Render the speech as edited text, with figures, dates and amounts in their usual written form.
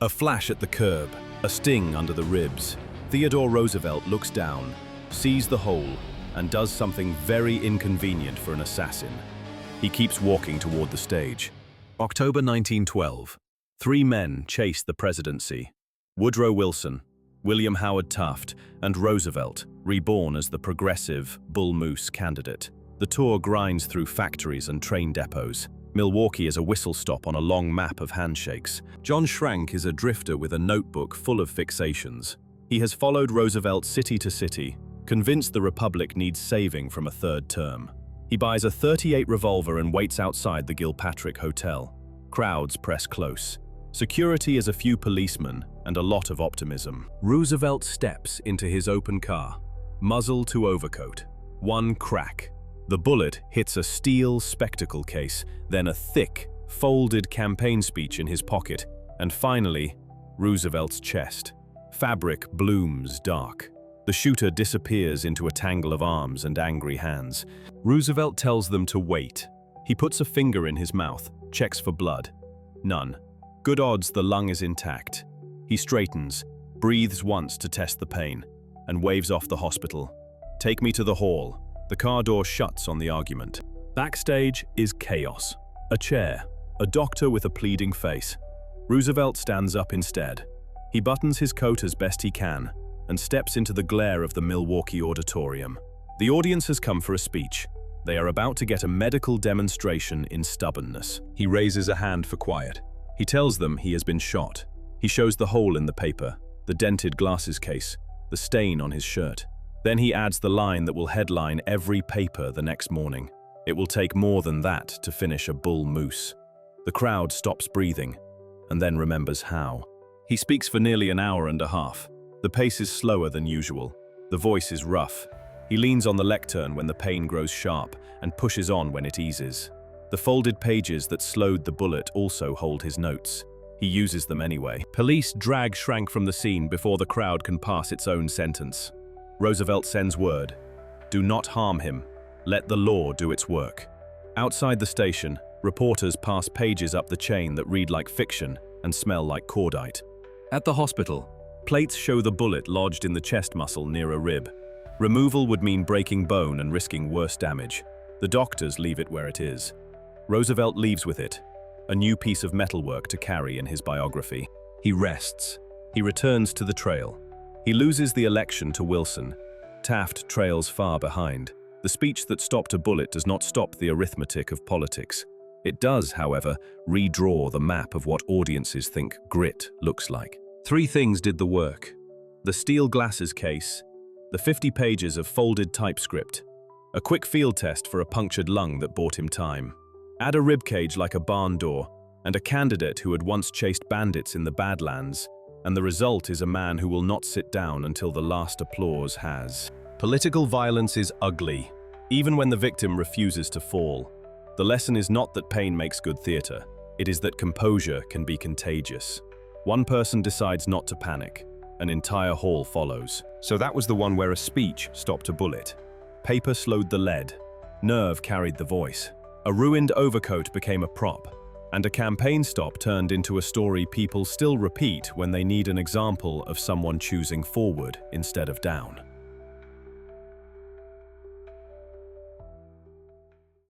A flash at the curb, a sting under the ribs. Theodore Roosevelt looks down, sees the hole, and does something very inconvenient for an assassin. He keeps walking toward the stage. October 1912. 3 men chase the presidency. Woodrow Wilson, William Howard Taft, and Roosevelt, reborn as the progressive bull moose candidate. The tour grinds through factories and train depots. Milwaukee is a whistle stop on a long map of handshakes. John Schrank is a drifter with a notebook full of fixations. He has followed Roosevelt city to city, convinced the Republic needs saving from a third term. He buys a .38 revolver and waits outside the Gilpatrick Hotel. Crowds press close. Security is a few policemen and a lot of optimism. Roosevelt steps into his open car, muzzle to overcoat. One crack. The bullet hits a steel spectacle case, then a thick, folded campaign speech in his pocket, and finally, Roosevelt's chest. Fabric blooms dark. The shooter disappears into a tangle of arms and angry hands. Roosevelt tells them to wait. He puts a finger in his mouth, checks for blood. None. Good odds the lung is intact. He straightens, breathes once to test the pain, and waves off the hospital. Take me to the hall. The car door shuts on the argument. Backstage is chaos. A chair, a doctor with a pleading face. Roosevelt stands up instead. He buttons his coat as best he can and steps into the glare of the Milwaukee auditorium. The audience has come for a speech. They are about to get a medical demonstration in stubbornness. He raises a hand for quiet. He tells them he has been shot. He shows the hole in the paper, the dented glasses case, the stain on his shirt. Then he adds the line that will headline every paper the next morning. It will take more than that to finish a bull moose. The crowd stops breathing and then remembers how. He speaks for nearly an hour and a half. The pace is slower than usual. The voice is rough. He leans on the lectern when the pain grows sharp and pushes on when it eases. The folded pages that slowed the bullet also hold his notes. He uses them anyway. Police drag Schrank from the scene before the crowd can pass its own sentence. Roosevelt sends word, "Do not harm him. Let the law do its work." Outside the station, reporters pass pages up the chain that read like fiction and smell like cordite. At the hospital, plates show the bullet lodged in the chest muscle near a rib. Removal would mean breaking bone and risking worse damage. The doctors leave it where it is. Roosevelt leaves with it, a new piece of metalwork to carry in his biography. He rests. He returns to the trail. He loses the election to Wilson. Taft trails far behind. The speech that stopped a bullet does not stop the arithmetic of politics. It does, however, redraw the map of what audiences think grit looks like. 3 things did the work: the steel glasses case, the 50 pages of folded typescript, a quick field test for a punctured lung that bought him time. Add a ribcage like a barn door, and a candidate who had once chased bandits in the Badlands, and the result is a man who will not sit down until the last applause has. Political violence is ugly, even when the victim refuses to fall. The lesson is not that pain makes good theater, it is that composure can be contagious. One person decides not to panic, an entire hall follows. So that was the one where a speech stopped a bullet. Paper slowed the lead, nerve carried the voice. A ruined overcoat became a prop, and a campaign stop turned into a story people still repeat when they need an example of someone choosing forward instead of down.